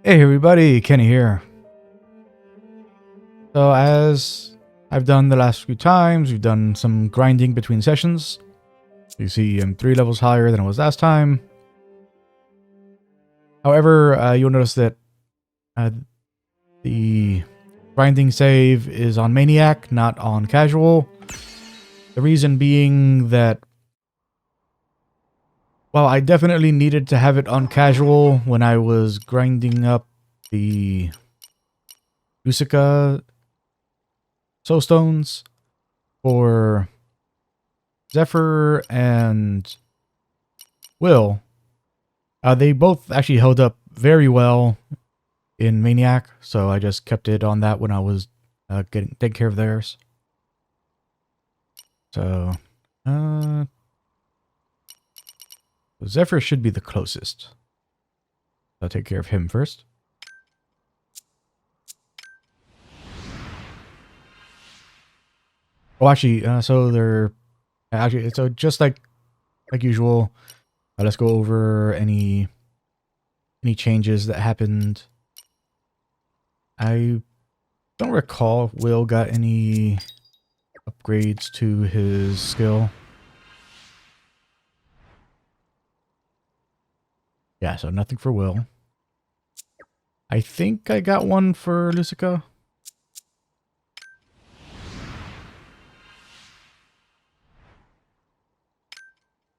Hey everybody, Kenny here. So as I've done the last few times, we've done some grinding between sessions. You see I'm 3 levels higher than I was last time. However, you'll notice that the grinding save is on Maniac, not on Casual. The reason being that, well, I definitely needed to have it on Casual when I was grinding up the Lucica Soulstones for Zephyr and Will. They both actually held up very well in Maniac, so I just kept it on that when I was taking care of theirs. So, Zephyr should be the closest. I'll take care of him first. Oh, actually, so just like usual. Let's go over any changes that happened. I don't recall if Will got any upgrades to his skill. Yeah, so nothing for Will. I think I got one for Lucica.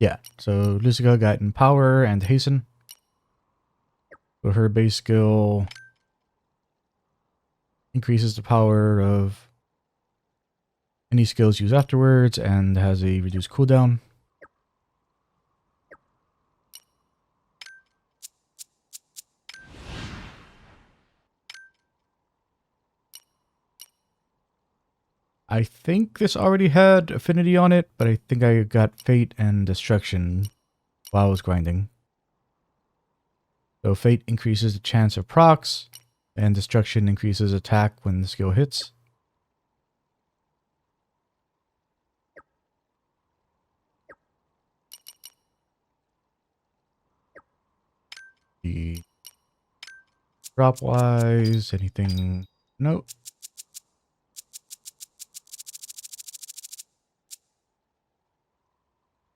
Yeah, so Lucica got Empower and Hasten. So her base skill increases the power of any skills used afterwards and has a reduced cooldown. I think this already had Affinity on it, but I think I got Fate and Destruction while I was grinding. So Fate increases the chance of procs, and Destruction increases attack when the skill hits. The drop-wise, anything? Nope.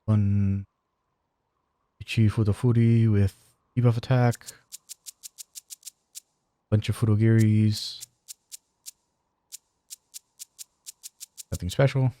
One Ichi Fudofuri with debuff attack. Bunch of Fudogiris. Nothing special.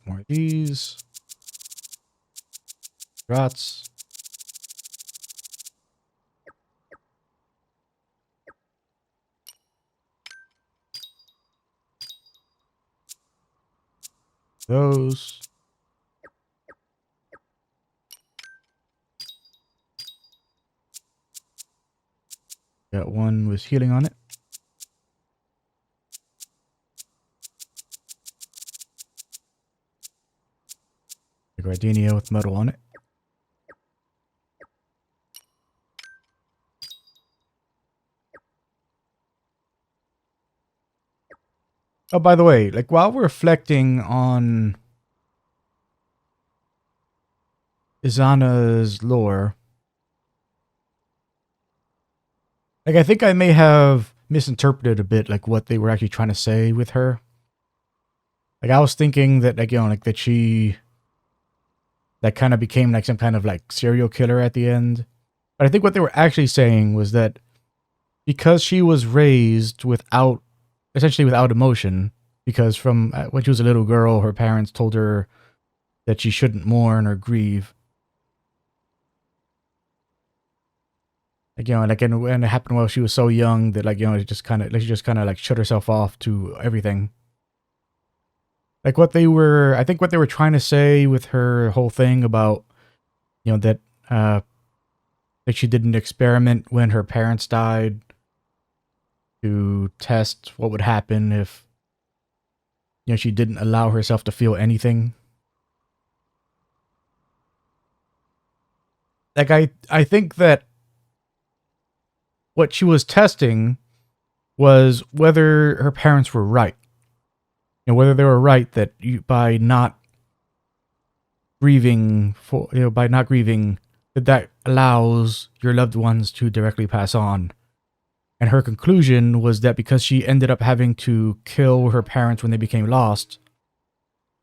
More of these. Rots. Those. Got one with healing on it. The Gardenia with metal on it. Oh, by the way, like while we're reflecting on Izana's lore, like I think I may have misinterpreted a bit like what they were actually trying to say with her. Like I was thinking that like that kind of became like some kind of like serial killer at the end. But I think what they were actually saying was that because she was raised essentially without emotion, because from when she was a little girl, her parents told her that she shouldn't mourn or grieve. Like, and it happened while she was so young that it just kind of like shut herself off to everything. Like I think what they were trying to say with her whole thing about, that she did an experiment when her parents died to test what would happen if, you know, she didn't allow herself to feel anything. Like, I think that what she was testing was whether her parents were right. You know, whether they were right that by not grieving that allows your loved ones to directly pass on. And her conclusion was that because she ended up having to kill her parents when they became lost,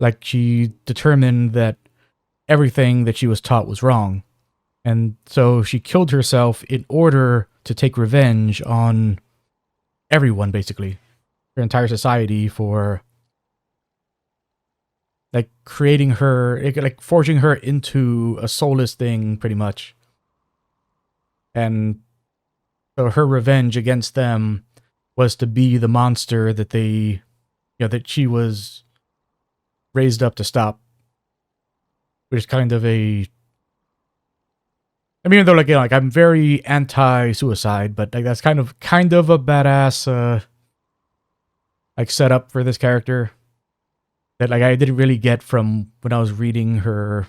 like, she determined that everything that she was taught was wrong. And so she killed herself in order to take revenge on everyone, basically. Her entire society, for like creating her, like forging her into a soulless thing, pretty much. And so her revenge against them was to be the monster that that she was raised up to stop. Which is kind of a, I mean, though, like, you know, like, I'm very anti-suicide, but like that's kind of a badass like setup for this character that, like, I didn't really get from when I was reading her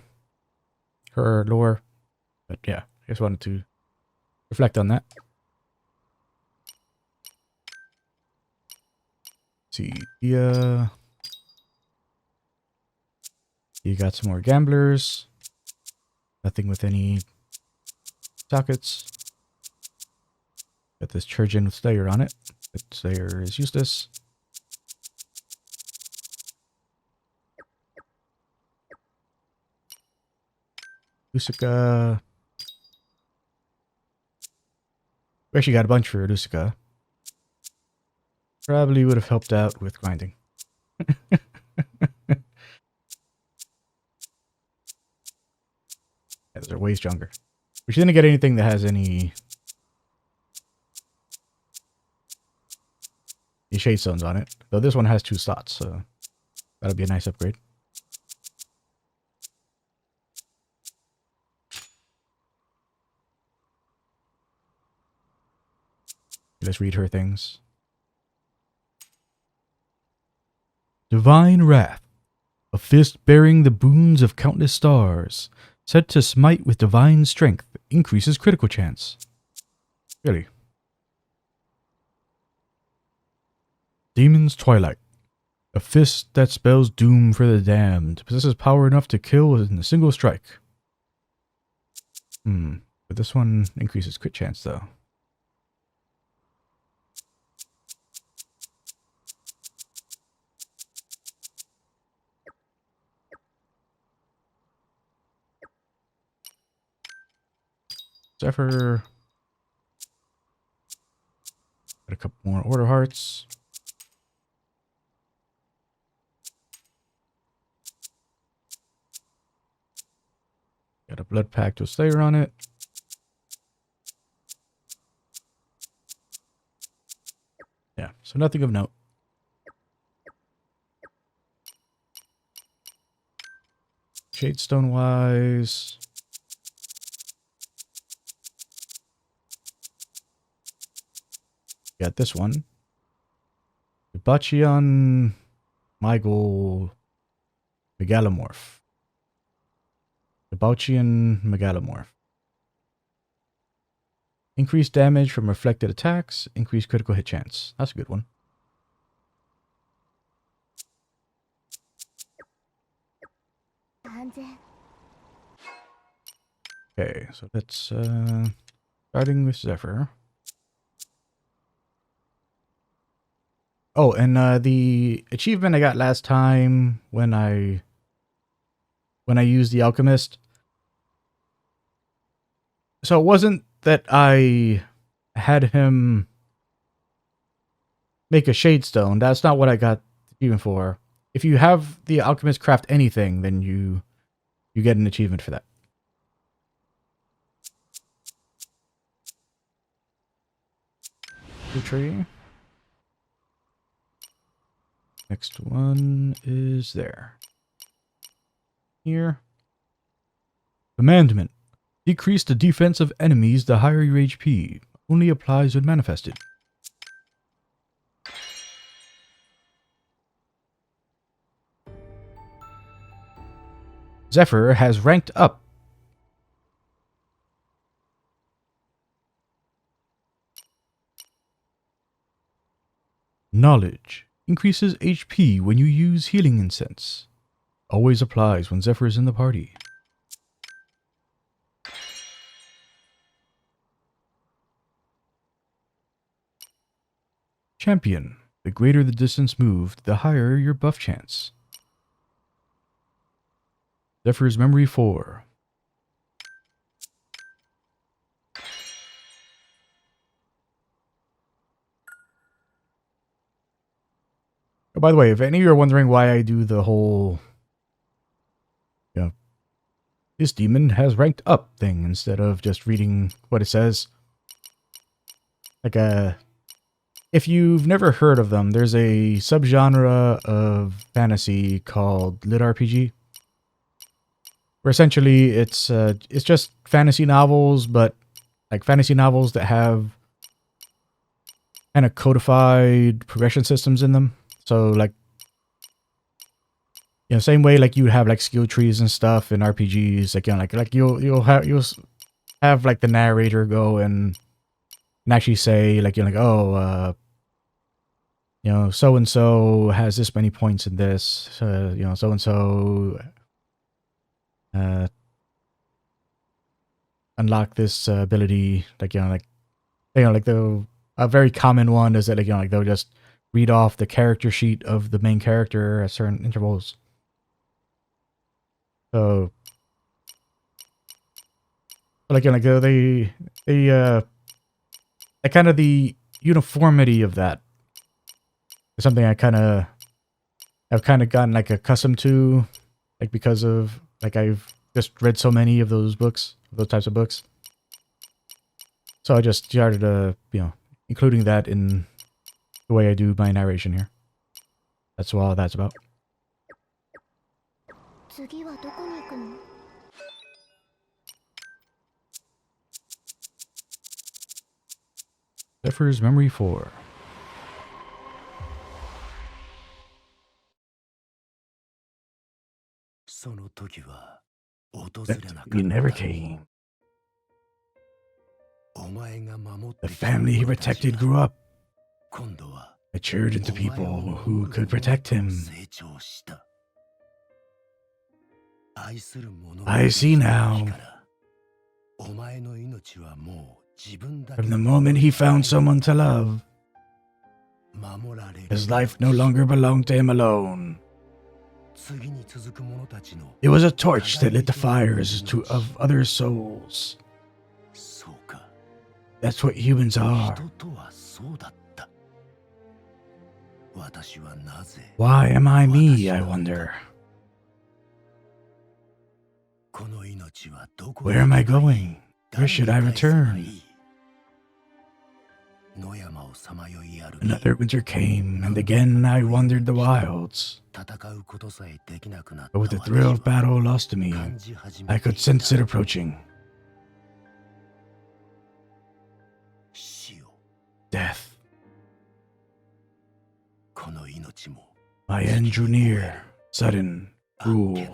lore. But yeah, I just wanted to reflect on that. Let's see, yeah, you got some more gamblers. Nothing with any sockets. Got this Churgeon with Slayer on it, but Slayer is useless. Lusika. We actually got a bunch for Lusika. Probably would have helped out with grinding. Yeah, those are way stronger. We didn't get anything that has any shade stones on it. Though this one has 2 slots, so that'll be a nice upgrade. Let's read her things. Divine Wrath. A fist bearing the boons of countless stars. Said to smite with divine strength. Increases critical chance. Really? Daemon's Twilight. A fist that spells doom for the damned. Possesses power enough to kill in a single strike. But this one increases crit chance, though. Zephyr. Got a couple more Order Hearts. Got a Blood Pact with Slayer on it. Yeah, so nothing of note. Shadestone wise. Got this one. Bachian Mygol Megalomorph. Bauchian Megalomorph. Increased damage from reflected attacks. Increased critical hit chance. That's a good one. Okay, so let's starting with Zephyr. Oh, and the achievement I got last time when I used the Alchemist. So it wasn't that I had him make a Shadestone. That's not what I got the achievement for. If you have the Alchemist craft anything, then you get an achievement for that. Tree. Next one is there. Here. Commandment. Decrease the defense of enemies the higher your HP. Only applies when manifested. Zephyr has ranked up. Knowledge increases HP when you use healing incense. Always applies when Zephyr is in the party. Champion. The greater the distance moved, the higher your buff chance. Zephyr's Memory 4. Oh, by the way, if any of you are wondering why I do the whole, this demon has ranked up thing instead of just reading what it says. Like, if you've never heard of them, there's a subgenre of fantasy called lit RPG. Where essentially it's just fantasy novels, but like fantasy novels that have kind of codified progression systems in them. So like, same way like you would have like skill trees and stuff in RPGs. Like you'll have like the narrator go and actually say like so and so has this many points in this. So and so unlock this ability. A very common one is that they'll just read off the character sheet of the main character at certain intervals. So, they kind of the uniformity of that is something I've kind of gotten like accustomed to, like because of like I've just read so many of those books, those types of books. So I just started including that in the way I do my narration here. That's all that's about. Zephyr's Memory 4. He never came. The family he protected grew up, matured into people who could protect him. I see now. From the moment he found someone to love, his life no longer belonged to him alone. It was a torch that lit the fires of other souls. That's what humans are. Why am I me, I wonder? Where am I going? Where should I return? Another winter came, and again I wandered the wilds. But with the thrill of battle lost to me, I could sense it approaching. Death. My end drew near, sudden, cruel.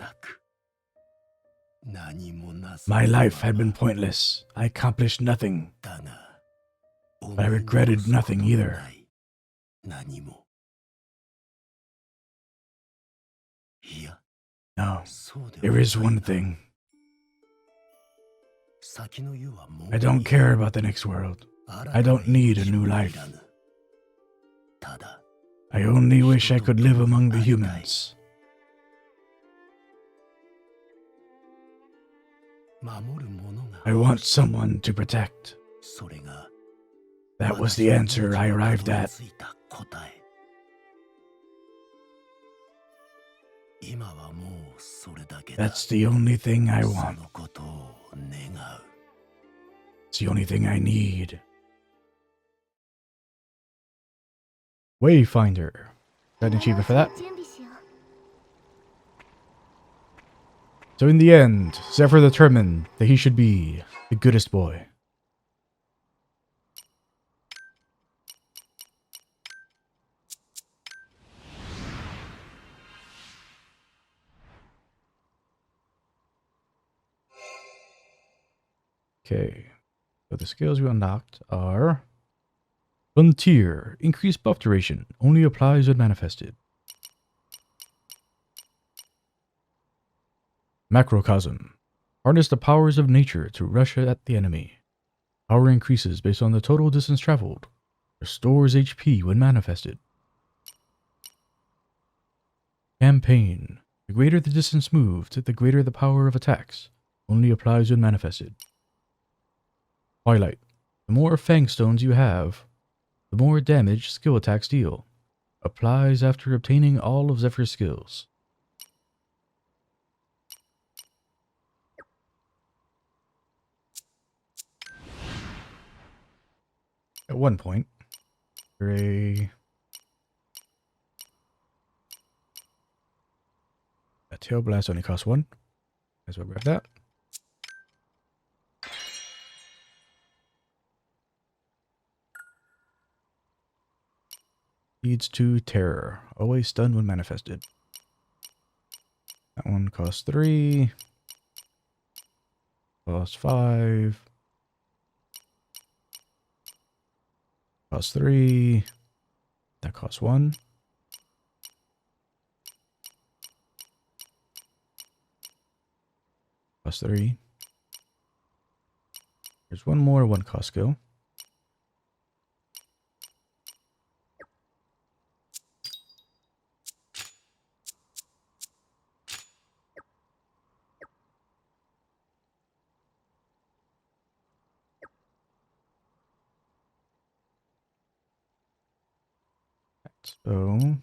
My life had been pointless. I accomplished nothing. But I regretted nothing either. No, there is one thing. I don't care about the next world. I don't need a new life. I only wish I could live among the humans. I want someone to protect. That was the answer I arrived at. That's the only thing I want. It's the only thing I need. Wayfinder. Got an achievement for that. So in the end, Zephyr determined that he should be the goodest boy. Okay. So the skills we unlocked are Frontier. Increased buff duration. Only applies when manifested. Macrocosm. Harness the powers of nature to rush at the enemy. Power increases based on the total distance traveled. Restores HP when manifested. Campaign. The greater the distance moved, the greater the power of attacks. Only applies when manifested. Twilight. The more Fang Stones you have, the more damage skill attacks deal. Applies after obtaining all of Zephyr's skills. At one point, a Tail Blast only costs 1. As well grab that. Leads to Terror. Always stunned when manifested. That one costs 3. Costs 5. Costs 3. That costs 1. Costs 3. There's one more 1 cost skill. So I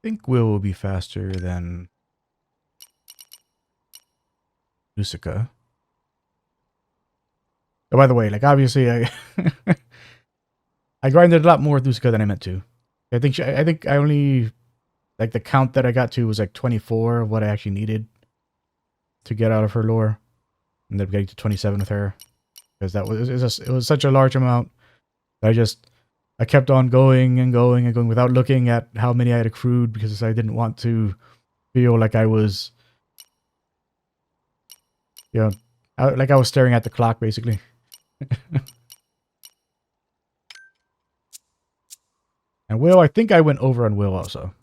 think will be faster than Lucica. Oh, by the way, like obviously I I grinded a lot more with Lucica than I meant to. I think I only like the count that I got to was like 24 of what I actually needed to get out of her lore. Ended up getting to 27 with her because it was such a large amount. I kept on going and going and going without looking at how many I had accrued because I didn't want to feel like I was, you know, like I was staring at the clock basically. And Will, I think I went over on Will also.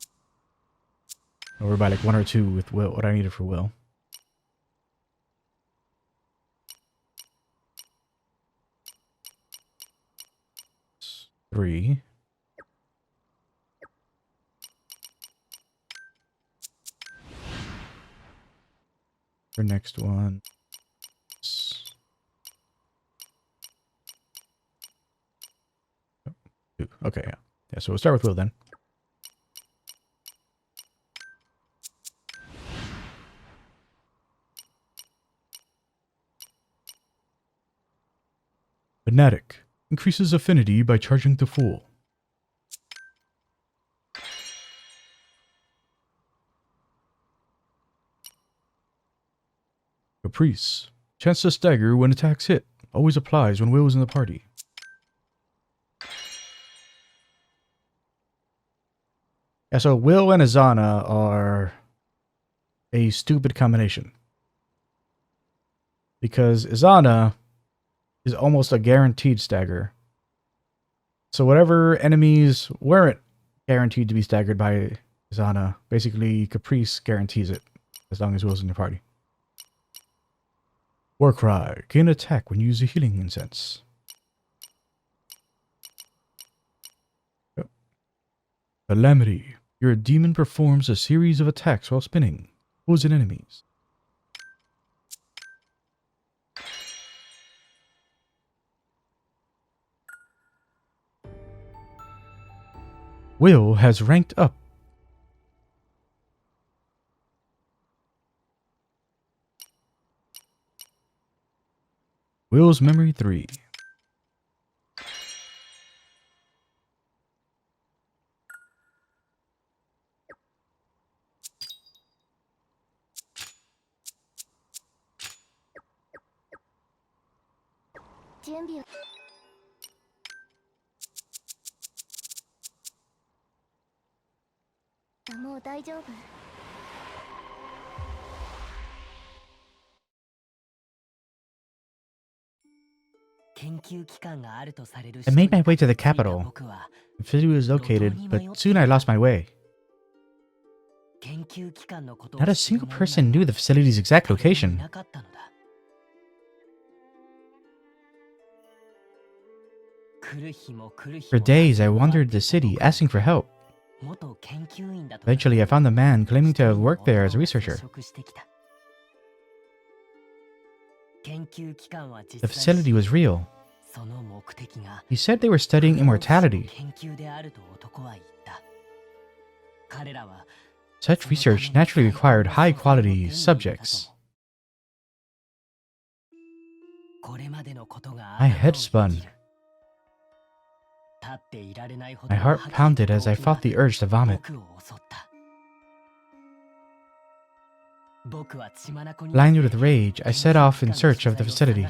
Over by like 1 or 2 with Will, what I needed for Will. 3. For next one. 2. Okay, yeah. Yeah, so we'll start with Will then. Fanatic. Increases affinity by charging to full. Caprice. Chance to stagger when attacks hit. Always applies when Will is in the party. Yeah, so Will and Azana are a stupid combination. Because Azana is almost a guaranteed stagger. So whatever enemies weren't guaranteed to be staggered by Azana, basically Caprice guarantees it, as long as Will's in your party. Warcry. Gain attack when you use a healing incense. Calamity. Your demon performs a series of attacks while spinning. Opposing enemies. Will has ranked up. Will's Memory 3. I made my way to the capital. The city was located, but soon I lost my way. Not a single person knew the facility's exact location. For days, I wandered the city asking for help. Eventually, I found a man claiming to have worked there as a researcher. The facility was real. He said they were studying immortality. Such research naturally required high-quality subjects. My head spun. My heart pounded as I fought the urge to vomit. Blinded with rage, I set off in search of the facility.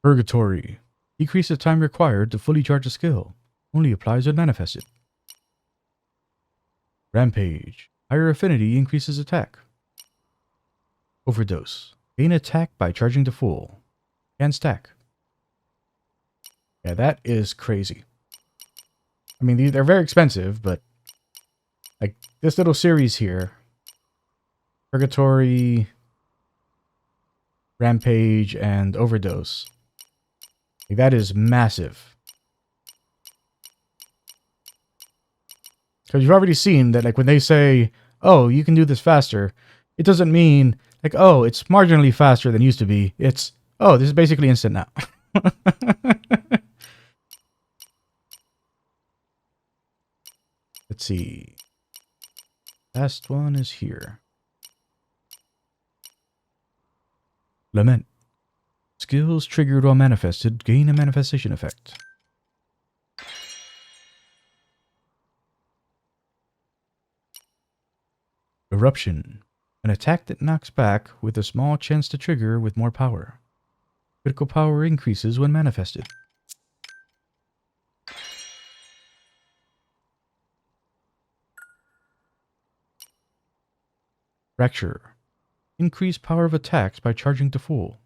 Purgatory. Decrease the time required to fully charge a skill. Only applies when manifested. Rampage. Higher affinity increases attack. Overdose. Gain attack by charging to full. Can stack. Yeah, that is crazy. I mean, they're very expensive, but like this little series here. Purgatory, Rampage, and Overdose. Like, that is massive. Because you've already seen that, like, when they say, oh, you can do this faster, it doesn't mean, like, oh, it's marginally faster than it used to be. It's, oh, this is basically instant now. Let's see. Last one is here. Lament. Skills triggered while manifested gain a manifestation effect. Eruption. An attack that knocks back with a small chance to trigger with more power. Critical power increases when manifested. Fracture. Increase power of attacks by charging to full.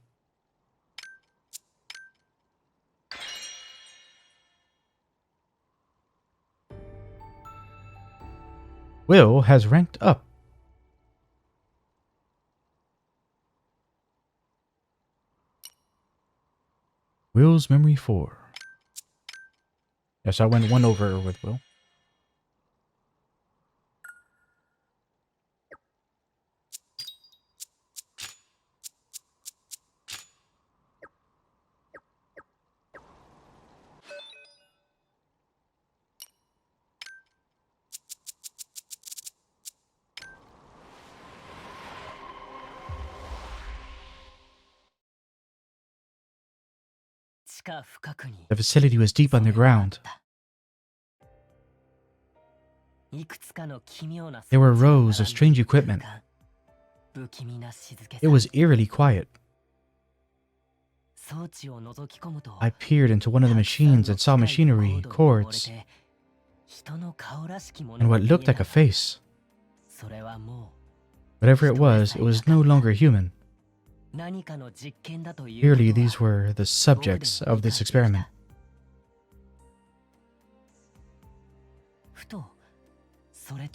Will has ranked up. Will's memory 4. Yes, I went 1 over with Will. The facility was deep underground. There were rows of strange equipment. It was eerily quiet. I peered into one of the machines and saw machinery, cords, and what looked like a face. Whatever it was no longer human. Clearly, these were the subjects of this experiment.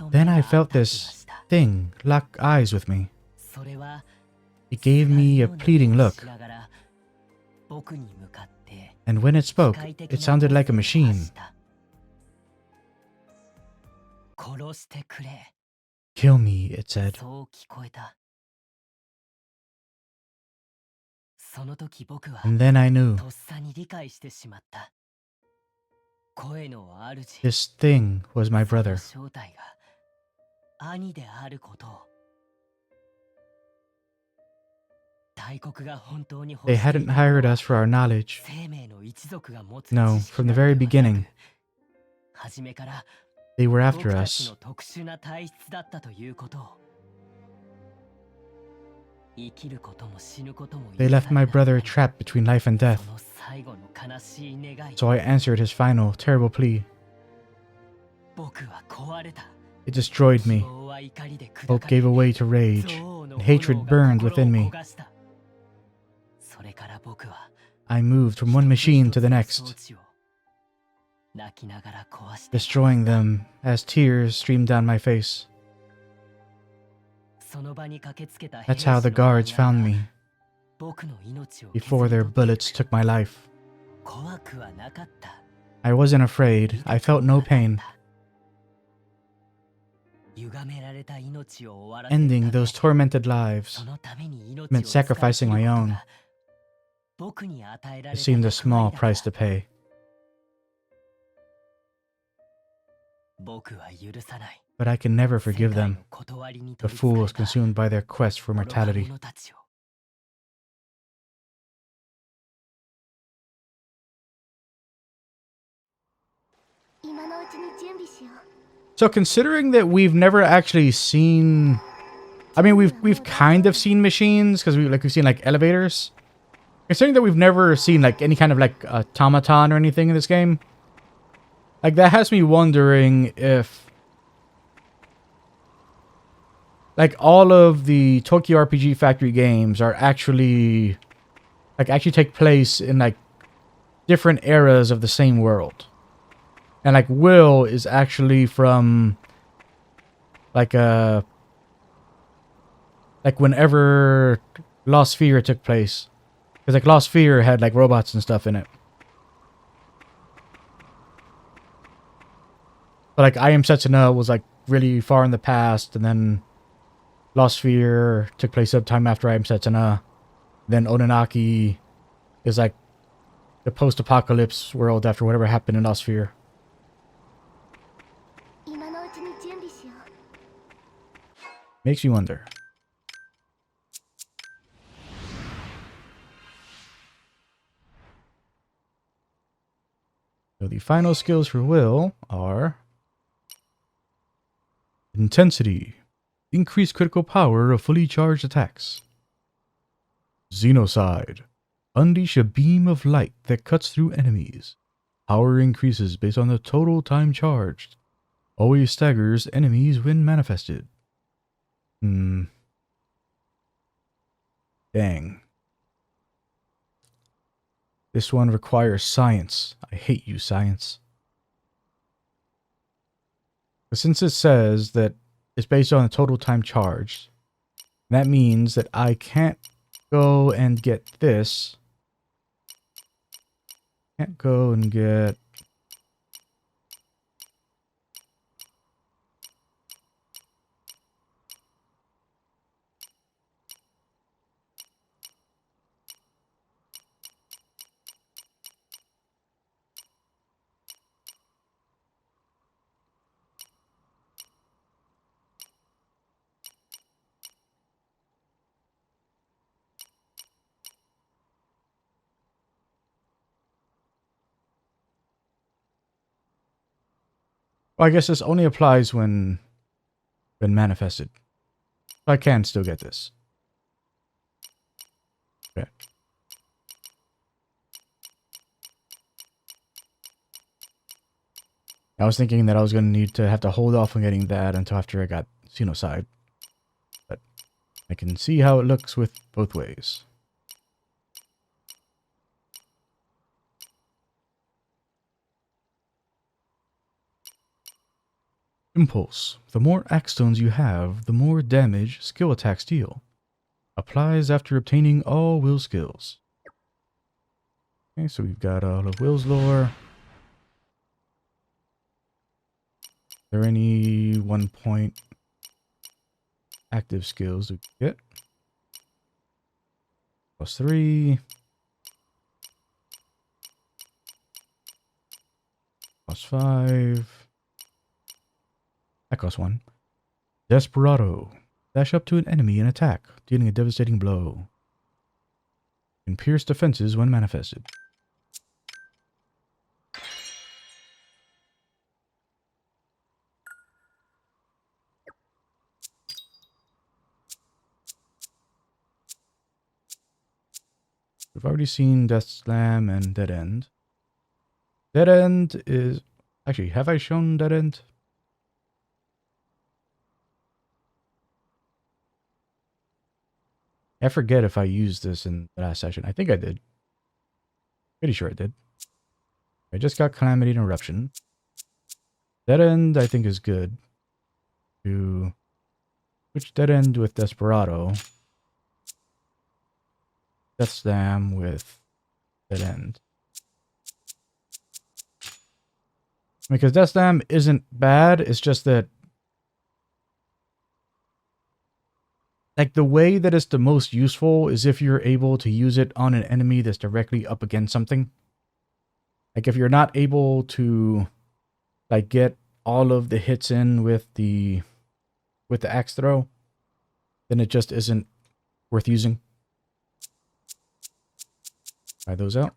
Then I felt this thing lock eyes with me. It gave me a pleading look. And when it spoke, it sounded like a machine. Kill me, it said. And then I knew. This thing was my brother. They hadn't hired us for our knowledge. No, from the very beginning. They were after us. They left my brother trapped between life and death. So I answered his final, terrible plea. It destroyed me. Hope gave way to rage, and hatred burned within me. I moved from one machine to the next, destroying them as tears streamed down my face. That's how the guards found me, before their bullets took my life. I wasn't afraid. I felt no pain. Ending those tormented lives meant sacrificing my own. It seemed a small price to pay. But I can never forgive them, the fools consumed by their quest for mortality. So considering that we've never actually seen, I mean, we've kind of seen machines because we've seen like elevators. Considering that we've never seen like any kind of like automaton or anything in this game, like that has me wondering if like all of the Tokyo RPG Factory games are actually take place in like different eras of the same world. And like Will is actually from like whenever Lost Sphere took place. Because like Lost Sphere had like robots and stuff in it. But like I Am Setsuna was like really far in the past, and then Lost Sphere took place sometime after I Am Setsuna. Then Oninaki is like the post-apocalypse world after whatever happened in Lost Sphere. Makes you wonder. So the final skills for Will are Intensity. Increase critical power of fully charged attacks. Xenocide. Unleash a beam of light that cuts through enemies. Power increases based on the total time charged. Always staggers enemies when manifested. Dang. This one requires science. I hate you, science. But since it says that it's based on the total time charged, that means that I can't go and get this. Can't go and get... Well, I guess this only applies when manifested. I can still get this. Okay. I was thinking that I was going to have to hold off on getting that until after I got Xenocide. But I can see how it looks with both ways. Impulse. The more axe stones you have, the more damage skill attacks deal. Applies after obtaining all Will skills. Okay, so we've got all of Will's lore. Are there any 1 point active skills we get? +3. +5. That costs 1. Desperado. Dash up to an enemy and attack, dealing a devastating blow. Can pierce defenses when manifested. We've already seen Death Slam and Dead End. Dead End is... Actually, have I shown Dead End? I forget if I used this in the last session. I think I did. Pretty sure I did. I just got Calamity and Eruption. Dead End, I think, is good. To switch Dead End with Desperado. Death Slam with Dead End. Because Death Slam isn't bad, it's just that like the way that it's the most useful is if you're able to use it on an enemy that's directly up against something. Like if you're not able to like get all of the hits in with the axe throw, then it just isn't worth using. Try those out.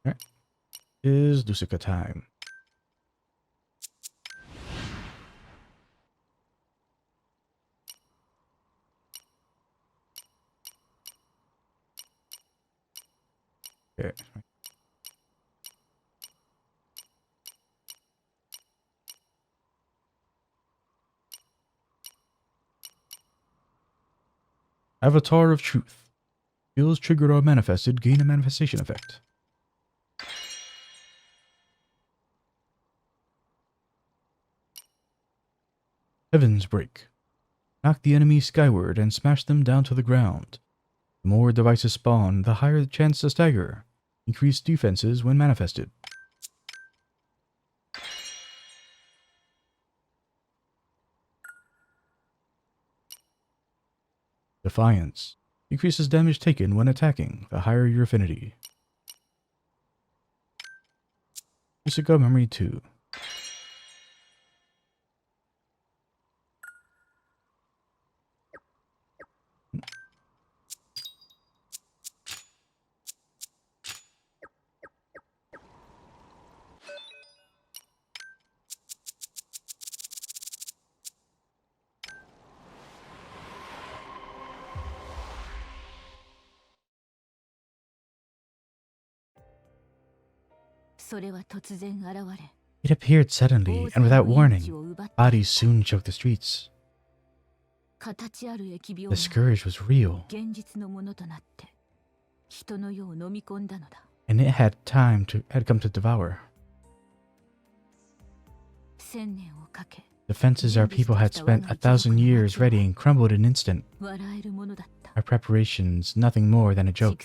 Alright. Is Lusika time. Okay. Avatar of Truth. Skills triggered or manifested gain a manifestation effect. Heaven's Break. Knock the enemy skyward and smash them down to the ground. The more devices spawn, the higher the chance to stagger. Increase defenses when manifested. Defiance. Increases damage taken when attacking, the higher your affinity. Lusika Memory 2. It appeared suddenly and without warning. Bodies soon choked the streets. The scourge was real, and it had come to devour. Defenses our people had spent 1,000 years readying crumbled in an instant. Our preparations nothing more than a joke.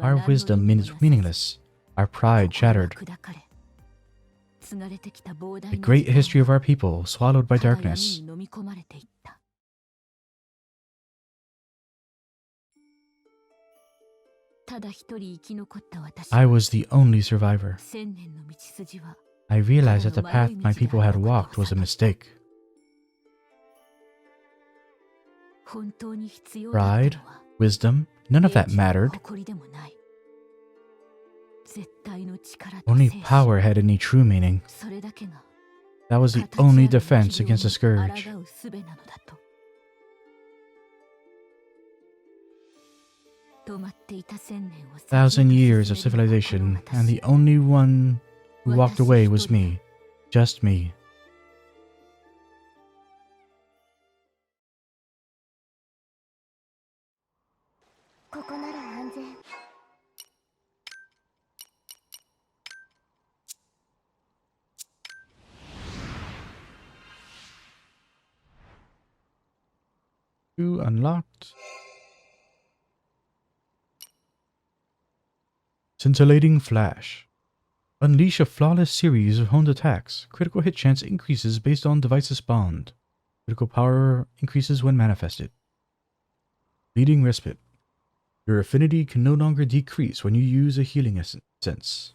Our wisdom meaningless. Our pride shattered. The great history of our people swallowed by darkness. I was the only survivor. I realized that the path my people had walked was a mistake. Pride, wisdom, none of that mattered. Only power had any true meaning. That was the only defense against the scourge. 1,000 years of civilization, and the only one who walked away was me. Just me. Two unlocked. Scintillating Flash. Unleash a flawless series of honed attacks. Critical hit chance increases based on devices spawned. Critical power increases when manifested. Bleeding Respite. Your affinity can no longer decrease when you use a healing essence.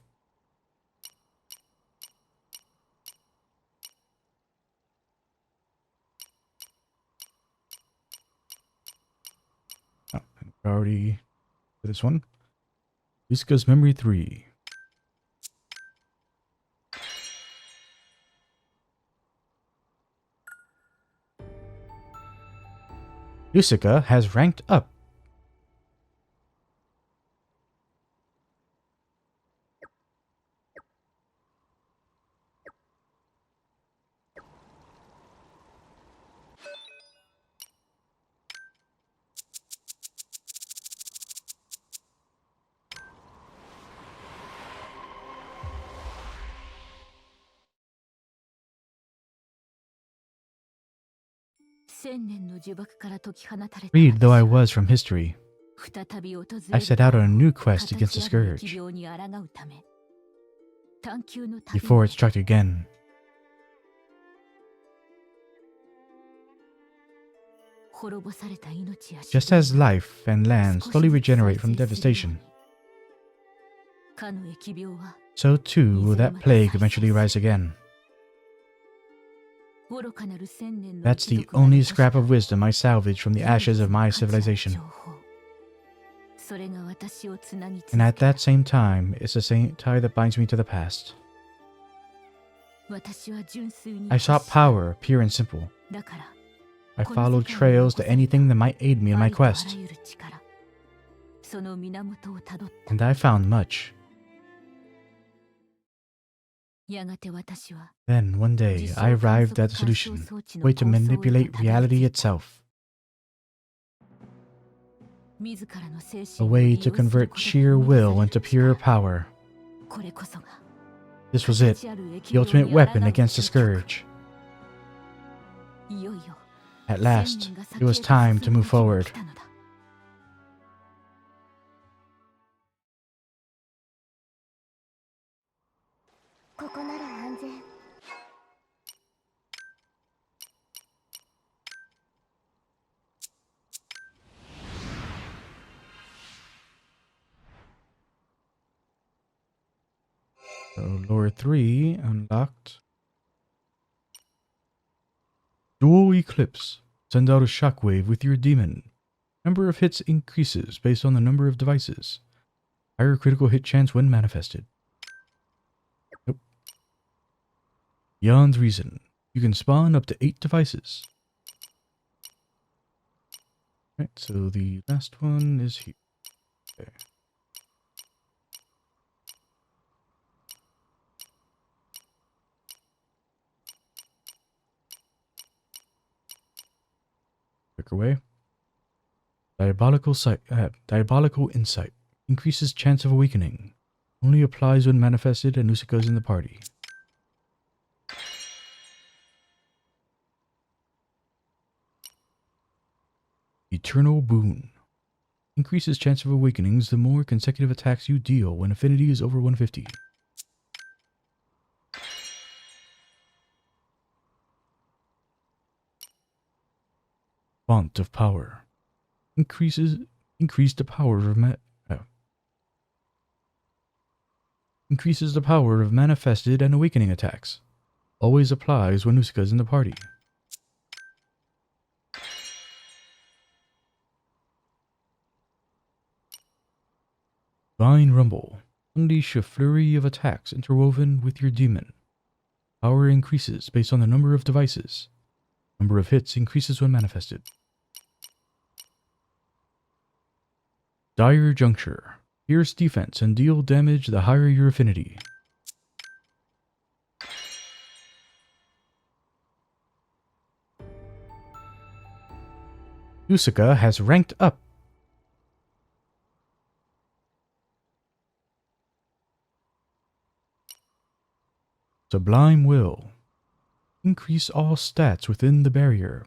Oh, priority for this one. Lusika's Memory 3. Yusuka has ranked up. Freed though I was from history, I set out on a new quest against the scourge. Before it struck again. Just as life and land slowly regenerate from devastation, so too will that plague eventually rise again. That's the only scrap of wisdom I salvaged from the ashes of my civilization. And at that same time, it's the same tie that binds me to the past. I sought power, pure and simple. I followed trails to anything that might aid me in my quest. And I found much. Then, one day, I arrived at a solution, a way to manipulate reality itself. A way to convert sheer will into pure power. This was it, the ultimate weapon against the scourge. At last, it was time to move forward. So, lower 3 unlocked. Dual Eclipse. Send out a shockwave with your demon. Number of hits increases based on the number of devices. Higher critical hit chance when manifested. Nope. Beyond reason. You can spawn up to 8 devices. Right, so the last one is here. Okay. Click away. Diabolical Insight. Increases chance of awakening. Only applies when manifested and Usuka's in the party. Eternal Boon. Increases chance of awakenings the more consecutive attacks you deal when affinity is over 150. Font of Power. Increase the power of increases the power of manifested and awakening attacks. Always applies when Usuka's in the party. Divine Rumble. Unleash a flurry of attacks interwoven with your demon. Power increases based on the number of devices. Number of hits increases when manifested. Dire Juncture. Pierce defense and deal damage the higher your affinity. Usuka has ranked up. Sublime Will. Increase all stats within the barrier.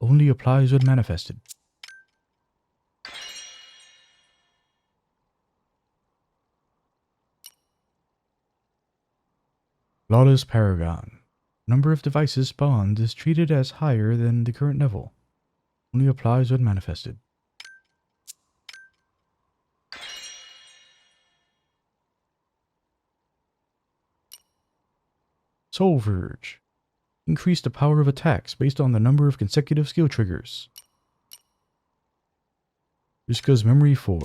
Only applies when manifested. Flawless Paragon. Number of devices spawned is treated as higher than the current level. Only applies when manifested. Soul Verge. Increase the power of attacks based on the number of consecutive skill triggers. Usuka's Memory 4.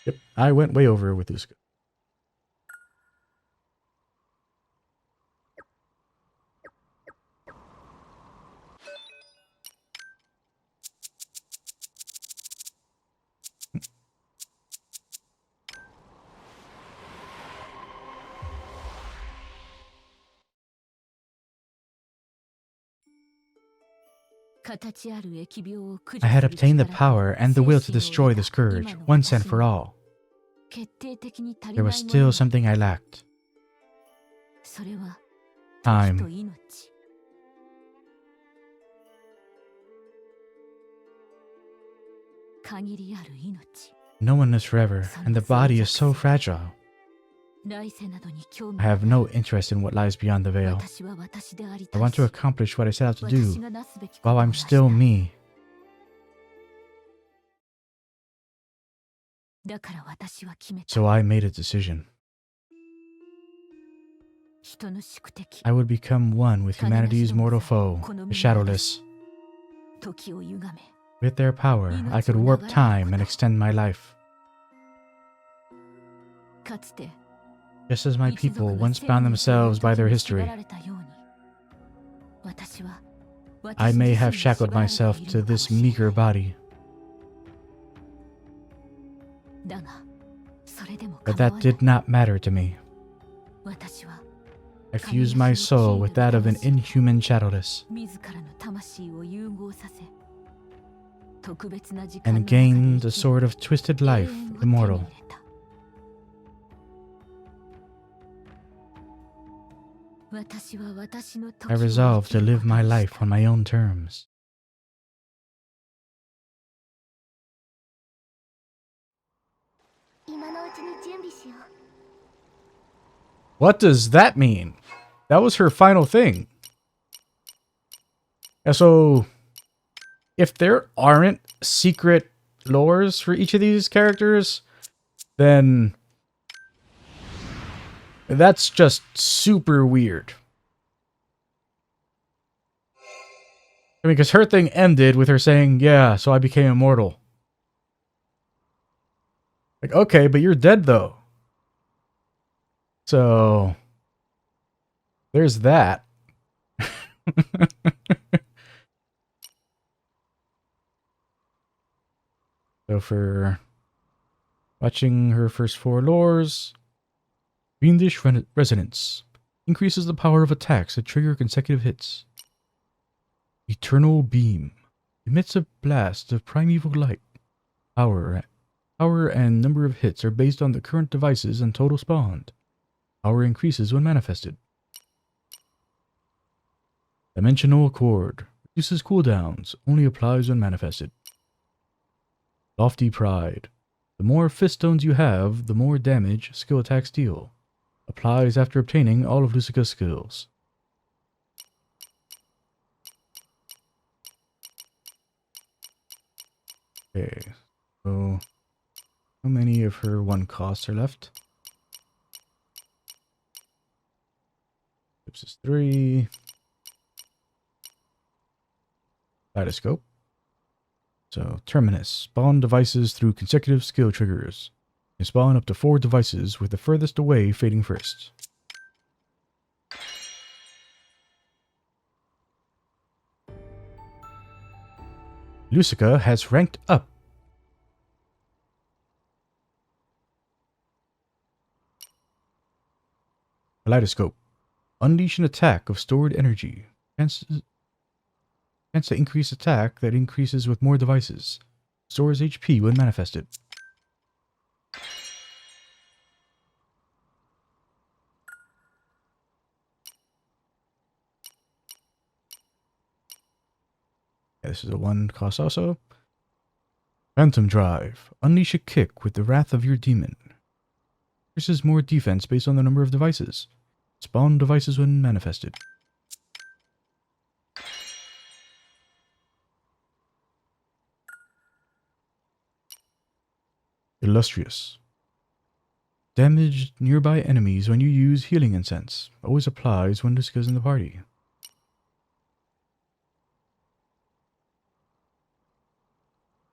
Yep, I went way over with Usuka. I had obtained the power and the will to destroy the scourge once and for all. There was still something I lacked. Time. No one is forever, and the body is so fragile. I have no interest in what lies beyond the veil. I want to accomplish what I set out to do while I'm still me. So I made a decision. I would become one with humanity's mortal foe, the Shadowless. With their power, I could warp time and extend my life. Just as my people once bound themselves by their history, I may have shackled myself to this meager body. But that did not matter to me. I fused my soul with that of an inhuman Shadowless and gained a sort of twisted life, immortal. I resolved to live my life on my own terms. What does that mean? That was her final thing. And so, if there aren't secret lores for each of these characters, then that's just super weird. I mean, because her thing ended with her saying, yeah, so I became immortal. Like, okay, but you're dead, though. So, there's that. So, for watching her first 4 lores, Fiendish Resonance increases the power of attacks that trigger consecutive hits. Eternal Beam emits a blast of primeval light. Power and number of hits are based on the current devices and total spawned. Power increases when manifested. Dimensional Accord reduces cooldowns, only applies when manifested. Lofty Pride. The more fist stones you have, the more damage skill attacks deal. Applies after obtaining all of Lucica's skills. Okay, so how many of her 1 costs are left? This is 3. Kaleidoscope. So, Terminus. Spawn devices through consecutive skill triggers. You spawn up to 4 devices, with the furthest away fading first. Lucica has ranked up. Kaleidoscope. Unleash an attack of stored energy. Chance to increase attack that increases with more devices. Stores HP when manifested. Yeah, this is a 1 cost also. Phantom Drive. Unleash a kick with the wrath of your demon. Increases more defense based on the number of devices. Spawn devices when manifested. Illustrious. Damage nearby enemies when you use healing incense. Always applies when Lucica's in the party.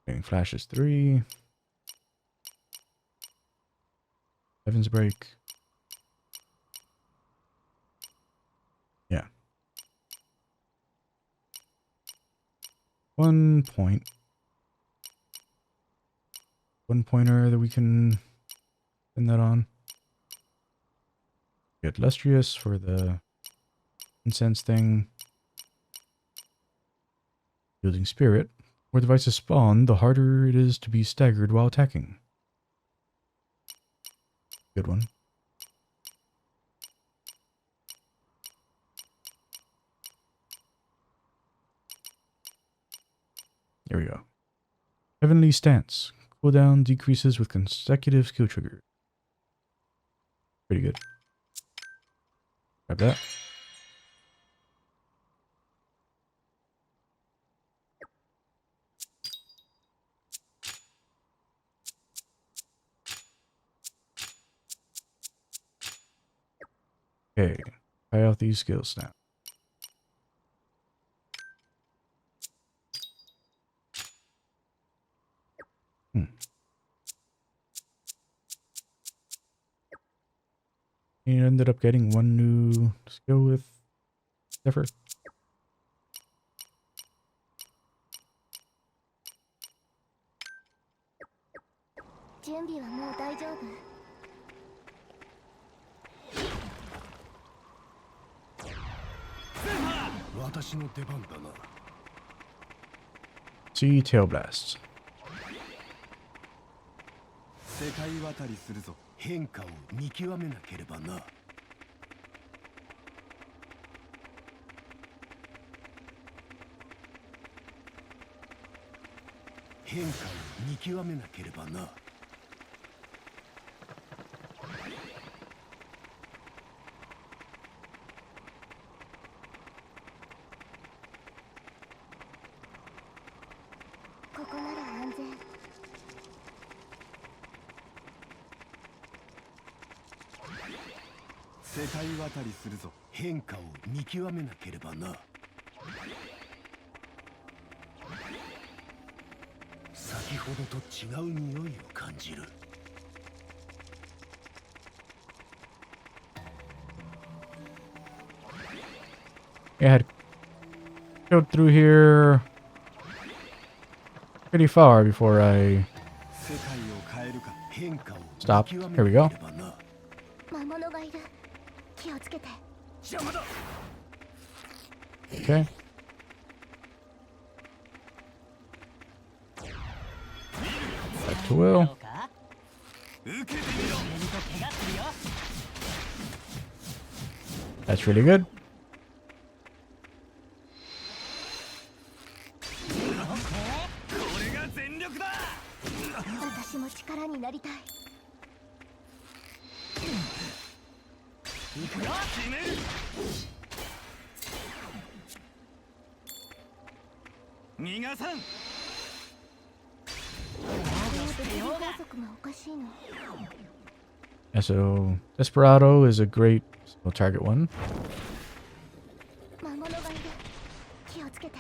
Okay, Flash is 3. Heaven's Break. Yeah. 1 point. 1 pointer that we can spend that on. Get Illustrious for the incense thing. Wielding spirit. More devices spawn, the harder it is to be staggered while attacking. Good one. Here we go. Heavenly Stance. Cooldown decreases with consecutive skill triggers. Pretty good. Grab that. Okay. Try out these skills now. And ended up getting one new skill with Zephyr. 準備はもう大丈夫。私の出番だな。See Tail Blast. 世界渡りするぞ。変化を見極めなければな。変化を見極めなければな。ここなら安全。世界渡りするぞ。変化を見極めなければな。先ほどと違う匂いを感じる。Yeah, I had killed through here pretty far before I stopped. Here we go. 魔物がいる。気をつけて。 Okay. Back to Will. That's really good. 私も力になりたい。行くよ。決める。逃がさん。Yeah, so Desperado is a great target one. 魔物がいる。気をつけて。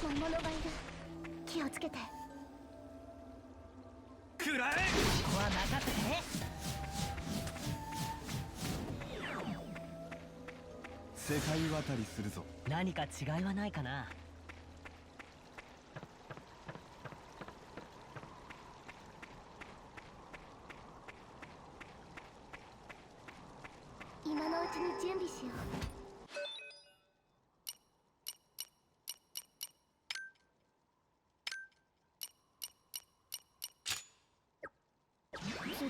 魔物がいる。気をつけて。くらえ。ここは任せて。世界渡りするぞ。何か違いはないかな。今のうちに準備しよう。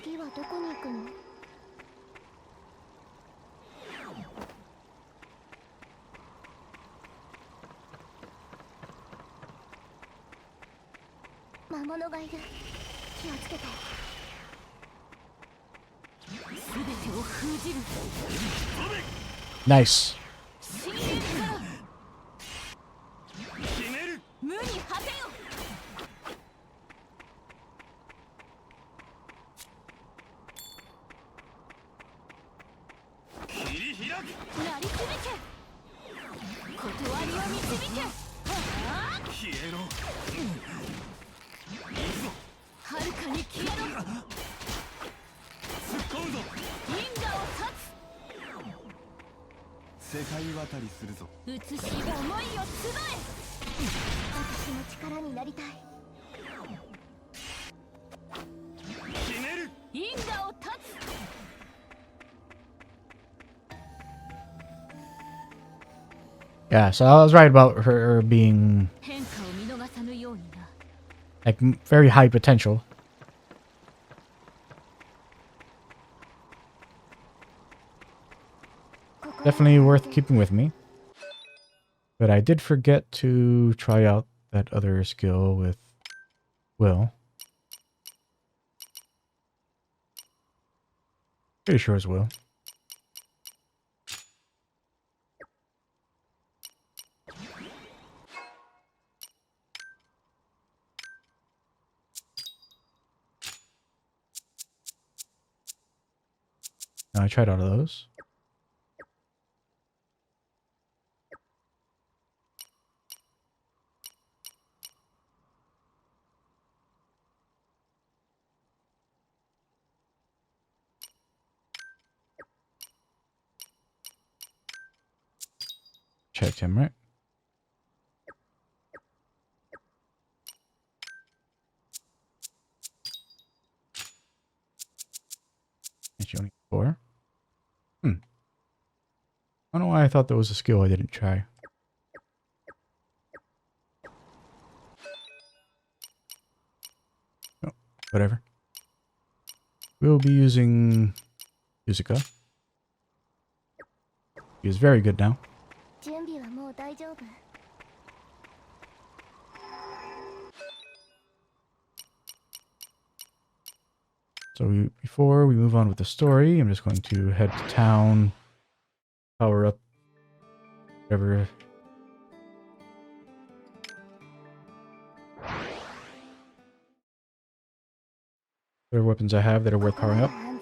次はどこに行くの？魔物がいる。気をつけて。すべてを封じる。 Nice. 消えろ。はるかに消えろ。突っ込むぞ。因果を断つ。世界渡りするぞ。映し思いを集え。私の力になりたい。決める。因果を断つ。Yeah, so I was right about her being 変化を見逃さぬようにな。 like very high potential. Definitely worth keeping with me. But I did forget to try out that other skill with Will. Pretty sure it's Will. Now I tried all of those. Checked him, right? Actually, only 4. I don't know why I thought that was a skill I didn't try. Oh, whatever. We'll be using Yuzuka. He is very good now. 準備はもう大丈夫。 So before we move on with the story, I'm just going to head to town, power up whatever. Whatever weapons I have that are worth powering up. 安全。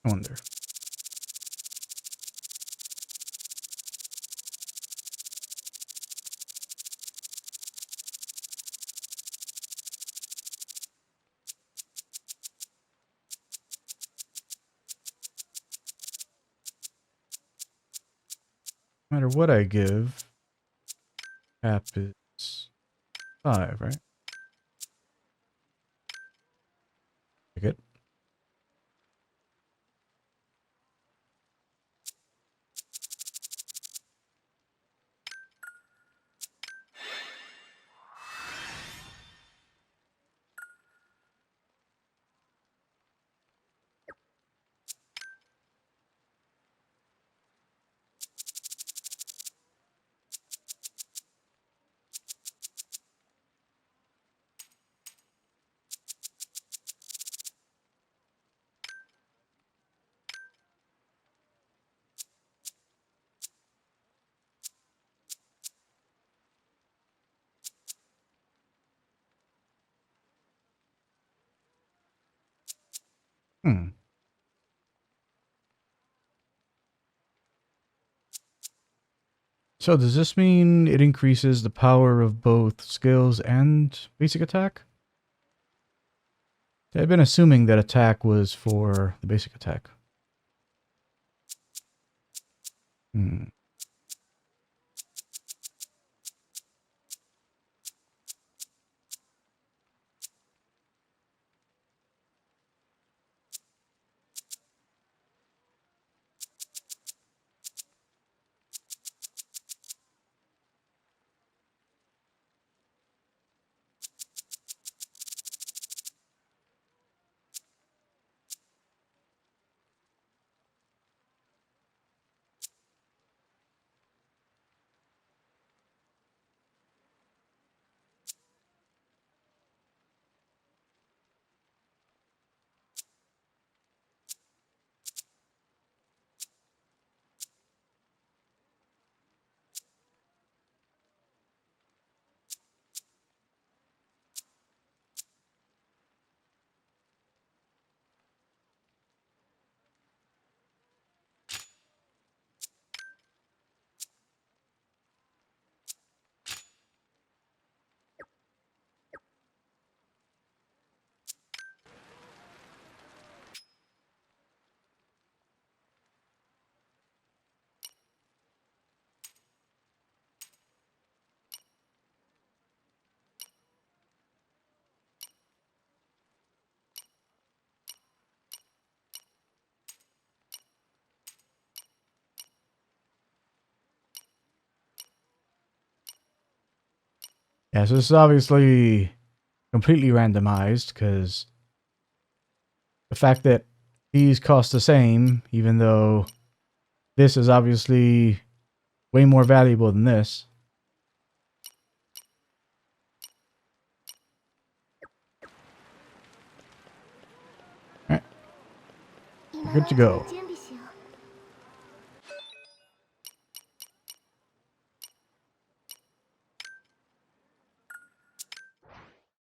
I wonder. No matter what I give, cap is 5, right? Take it. Hmm. So does this mean it increases the power of both skills and basic attack? I've been assuming that attack was for the basic attack. Hmm. Yeah, so this is obviously completely randomized because the fact that these cost the same, even though this is obviously way more valuable than this. Alright, we're good to go.